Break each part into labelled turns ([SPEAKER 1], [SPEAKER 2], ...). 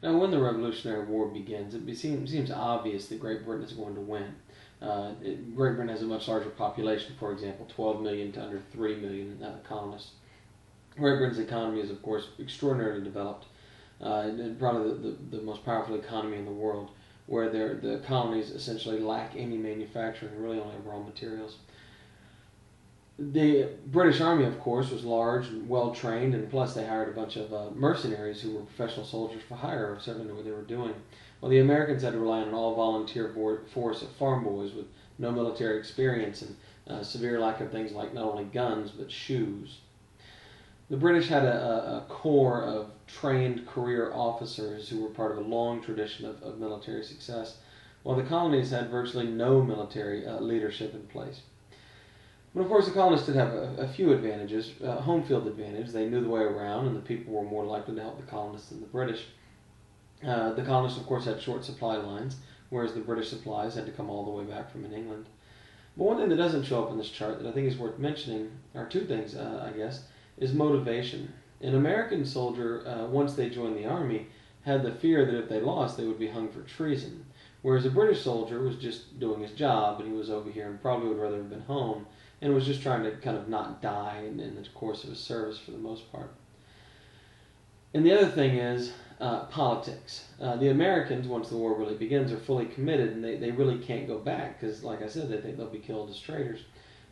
[SPEAKER 1] Now, when the Revolutionary War begins, it seems obvious that Great Britain is going to win. Great Britain has a much larger population, for example, 12 million to under 3 million colonists. Great Britain's economy is, of course, extraordinarily developed, probably the most powerful economy in the world, where the colonies essentially lack any manufacturing, really only have raw materials. The British Army, of course, was large and well trained, and plus they hired a bunch of mercenaries who were professional soldiers for hire, who certainly knew what they were doing. Well, the Americans had to rely on an all-volunteer force of farm boys with no military experience and severe lack of things like not only guns but shoes. The British had a core of trained career officers who were part of a long tradition of military success, while the colonies had virtually no military leadership in place. But of course, the colonists did have a few advantages. Home field advantage, they knew the way around, and the people were more likely to help the colonists than the British. The colonists, of course, had short supply lines, whereas the British supplies had to come all the way back from England. But one thing that doesn't show up in this chart that I think is worth mentioning, or two things, I guess, is motivation. An American soldier, once they joined the army, had the fear that if they lost, they would be hung for treason. Whereas a British soldier was just doing his job, and he was over here and probably would rather have been home, and was just trying to kind of not die in the course of his service for the most part. And the other thing is politics. The Americans, once the war really begins, are fully committed, and they really can't go back because, like I said, they think they'll be killed as traitors.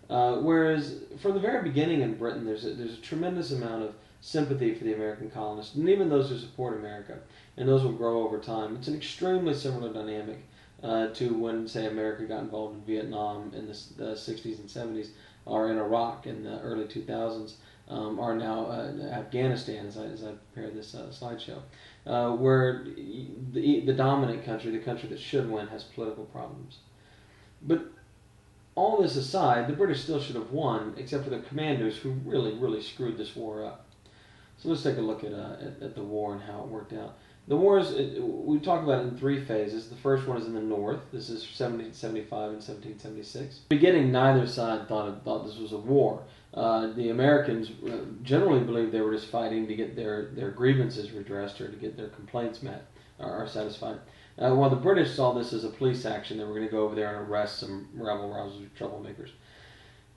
[SPEAKER 1] Whereas from the very beginning in Britain, there's a tremendous amount of sympathy for the American colonists, and even those who support America, and those will grow over time. It's an extremely similar dynamic to when, say, America got involved in Vietnam in the 60s and 70s, or in Iraq in the early 2000s, or now Afghanistan, as I prepare this slideshow, where the dominant country, the country that should win, has political problems. But all this aside, the British still should have won, except for the commanders who really screwed this war up. So let's take a look at the war and how it worked out. The war we talk about it in three phases. The first one is in the north. This is 1775 and 1776. Beginning, neither side thought this was a war. The Americans generally believed they were just fighting to get their grievances redressed or to get their complaints met or satisfied. While the British saw this as a police action, they were going to go over there and arrest some rebel-rousers, troublemakers.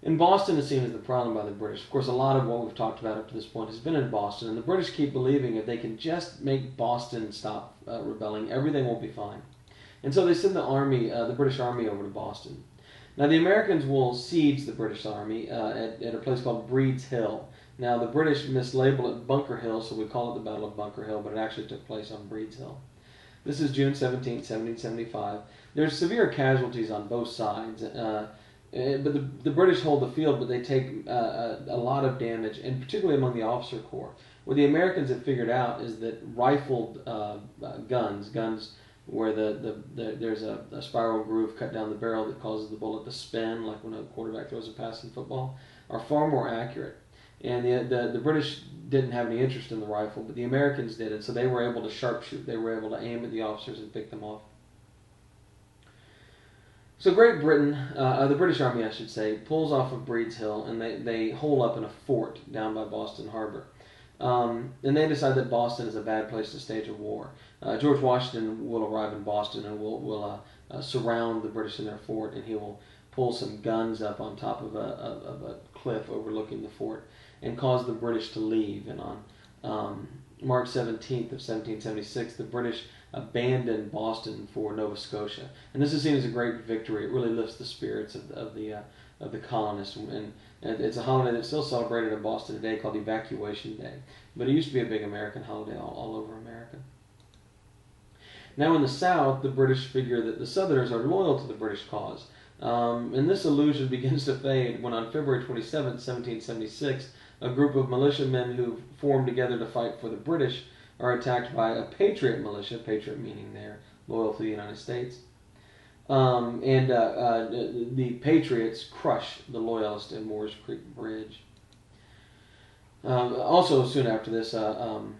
[SPEAKER 1] And Boston is seen as the problem by the British. Of course, a lot of what we've talked about up to this point has been in Boston, and the British keep believing if they can just make Boston stop rebelling, everything will be fine. And so they send the British Army over to Boston. Now, the Americans will siege the British Army at a place called Breed's Hill. Now, the British mislabel it Bunker Hill, so we call it the Battle of Bunker Hill, but it actually took place on Breed's Hill. This is June 17, 1775. There's severe casualties on both sides. But the British hold the field, but they take a lot of damage, and particularly among the officer corps. What the Americans have figured out is that rifled guns where there's a spiral groove cut down the barrel that causes the bullet to spin, like when a quarterback throws a pass in football, are far more accurate. And the British didn't have any interest in the rifle, but the Americans did, and so they were able to sharpshoot. They were able to aim at the officers and pick them off. So Great Britain, the British Army, I should say, pulls off of Breed's Hill, and they hole up in a fort down by Boston Harbor. And they decide that Boston is a bad place to stage a war. George Washington will arrive in Boston and will surround the British in their fort, and he will pull some guns up on top of a cliff overlooking the fort and cause the British to leave. And on March 17th of 1776, the British abandoned Boston for Nova Scotia, and this is seen as a great victory. It really lifts the spirits of the colonists, and it's a holiday that's still celebrated in Boston today called Evacuation Day. But it used to be a big American holiday all over America. Now in the South, the British figure that the Southerners are loyal to the British cause, and this illusion begins to fade when on February 27, 1776, a group of militiamen who formed together to fight for the British are attacked by a Patriot militia, Patriot meaning they're loyal to the United States. The Patriots crush the Loyalists in Moores Creek Bridge. Also, soon after this, an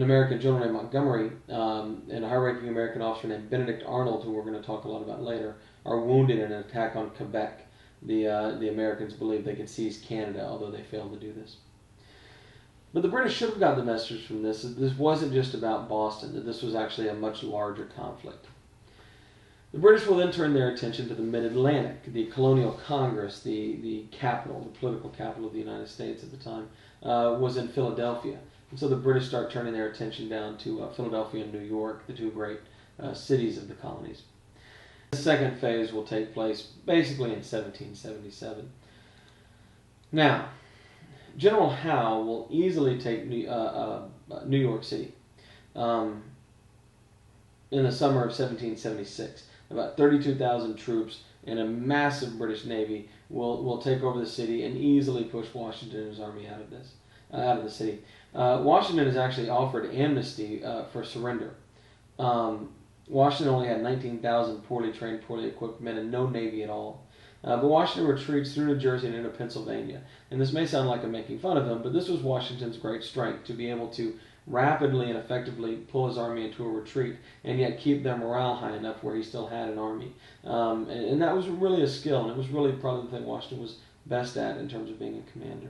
[SPEAKER 1] American general named Montgomery and a high-ranking American officer named Benedict Arnold, who we're going to talk a lot about later, are wounded in an attack on Quebec. The Americans believed they could seize Canada, although they failed to do this. But the British should have got the message from this that this wasn't just about Boston, that this was actually a much larger conflict. The British will then turn their attention to the Mid-Atlantic. The colonial Congress, the capital, the political capital of the United States at the time, was in Philadelphia. And so the British start turning their attention down to Philadelphia and New York, the two great cities of the colonies. The second phase will take place basically in 1777. Now, General Howe will easily take New York City in the summer of 1776. About 32,000 troops and a massive British Navy will take over the city and easily push Washington and his army out of the city. Washington is actually offered amnesty for surrender. Washington only had 19,000 poorly trained, poorly equipped men and no navy at all. But Washington retreats through New Jersey and into Pennsylvania. And this may sound like I'm making fun of him, but this was Washington's great strength, to be able to rapidly and effectively pull his army into a retreat and yet keep their morale high enough where he still had an army. And that was really a skill, and it was really probably the thing Washington was best at in terms of being a commander.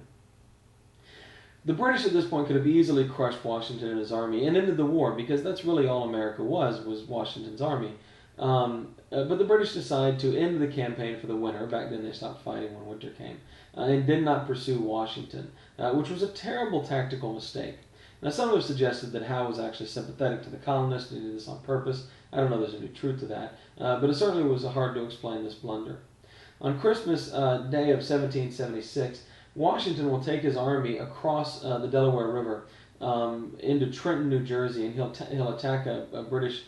[SPEAKER 1] The British at this point could have easily crushed Washington and his army and ended the war, because that's really all America was Washington's army. But the British decided to end the campaign for the winter. Back then they stopped fighting when winter came, and did not pursue Washington, which was a terrible tactical mistake. Now, some have suggested that Howe was actually sympathetic to the colonists and did this on purpose. I don't know if there's any truth to that, but it certainly was hard to explain this blunder. On Christmas Day of 1776, Washington will take his army across the Delaware River into Trenton, New Jersey, and he'll attack British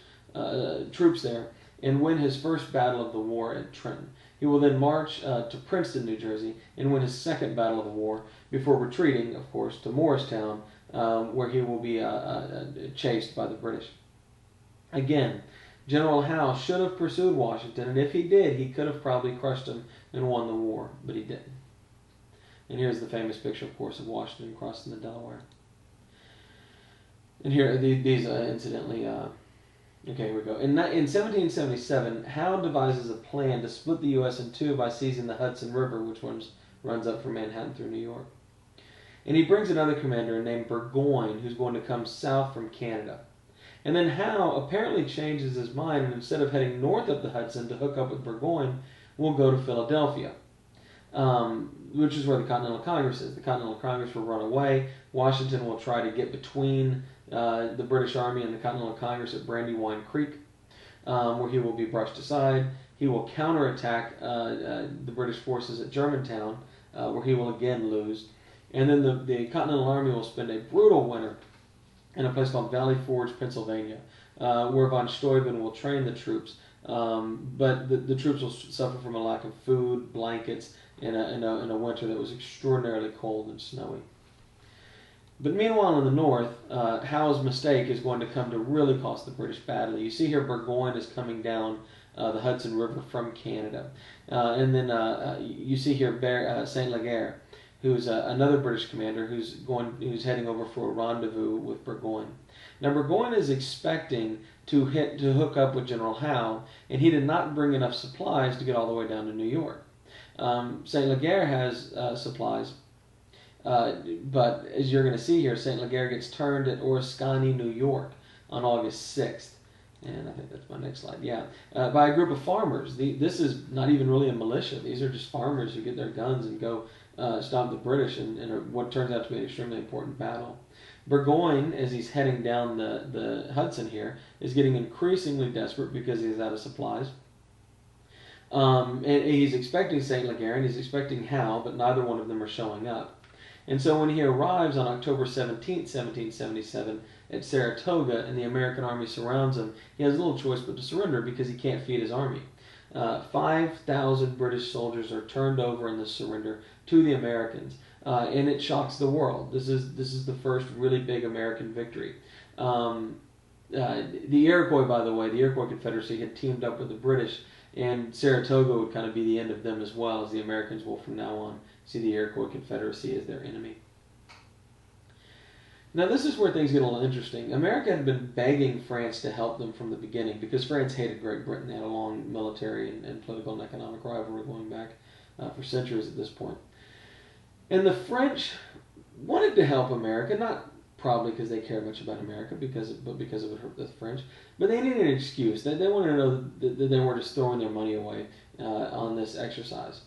[SPEAKER 1] troops there and win his first battle of the war at Trenton. He will then march to Princeton, New Jersey, and win his second battle of the war before retreating, of course, to Morristown, where he will be chased by the British. Again, General Howe should have pursued Washington, and if he did, he could have probably crushed him and won the war, but he didn't. And here's the famous picture, of course, of Washington crossing the Delaware. And here, these incidentally, okay, here we go. In 1777, Howe devises a plan to split the U.S. in two by seizing the Hudson River, which runs up from Manhattan through New York. And he brings another commander named Burgoyne, who's going to come south from Canada. And then Howe apparently changes his mind, and instead of heading north up the Hudson to hook up with Burgoyne, will go to Philadelphia, which is where the Continental Congress is. The Continental Congress will run away. Washington will try to get between the British Army and the Continental Congress at Brandywine Creek, where he will be brushed aside. He will counterattack the British forces at Germantown, where he will again lose. And then the Continental Army will spend a brutal winter in a place called Valley Forge, Pennsylvania, where von Steuben will train the troops. But the troops will suffer from a lack of food, blankets, in a winter that was extraordinarily cold and snowy. But meanwhile in the north, Howe's mistake is going to come to really cost the British badly. You see here Burgoyne is coming down the Hudson River from Canada. And then you see here Saint Leger, who's another British commander who's heading over for a rendezvous with Burgoyne. Now Burgoyne is expecting to hook up with General Howe, and he did not bring enough supplies to get all the way down to New York. Saint Leger has supplies, but as you're going to see here, Saint Leger gets turned at Oriskany, New York, on August 6th. And I think that's my next slide. Yeah, by a group of farmers. This is not even really a militia. These are just farmers who get their guns and go stop the British in what turns out to be an extremely important battle. Burgoyne, as he's heading down the Hudson here, is getting increasingly desperate because he's out of supplies. And he's expecting Saint Leger and he's expecting Howe, but neither one of them are showing up. And so when he arrives on October 17th, 1777, at Saratoga, and the American army surrounds him, he has little choice but to surrender because he can't feed his army. 5,000 British soldiers are turned over in this surrender to the Americans, and it shocks the world. This is the first really big American victory. The Iroquois, by the way, the Iroquois Confederacy had teamed up with the British, and Saratoga would kind of be the end of them as well, as the Americans will from now on see the Iroquois Confederacy as their enemy. Now this is where things get a little interesting. America had been begging France to help them from the beginning because France hated Great Britain. They had a long military and political and economic rivalry going back for centuries at this point. And the French wanted to help America, not probably because they cared much about America, but because it would hurt the French. But they needed an excuse. They wanted to know that they weren't just throwing their money away on this exercise.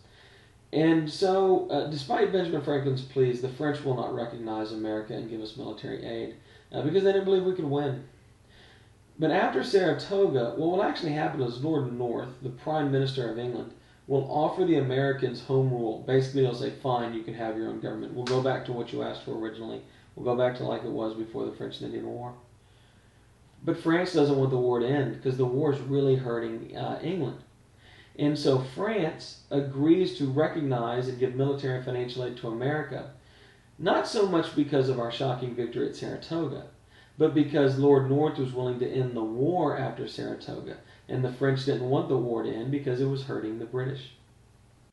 [SPEAKER 1] And so, despite Benjamin Franklin's pleas, the French will not recognize America and give us military aid because they didn't believe we could win. But after Saratoga, what will actually happen is Lord North, the Prime Minister of England, will offer the Americans home rule. Basically, he'll say, fine, you can have your own government. We'll go back to what you asked for originally. We'll go back to like it was before the French and Indian War. But France doesn't want the war to end because the war is really hurting England. And so France agrees to recognize and give military and financial aid to America, not so much because of our shocking victory at Saratoga, but because Lord North was willing to end the war after Saratoga, and the French didn't want the war to end because it was hurting the British.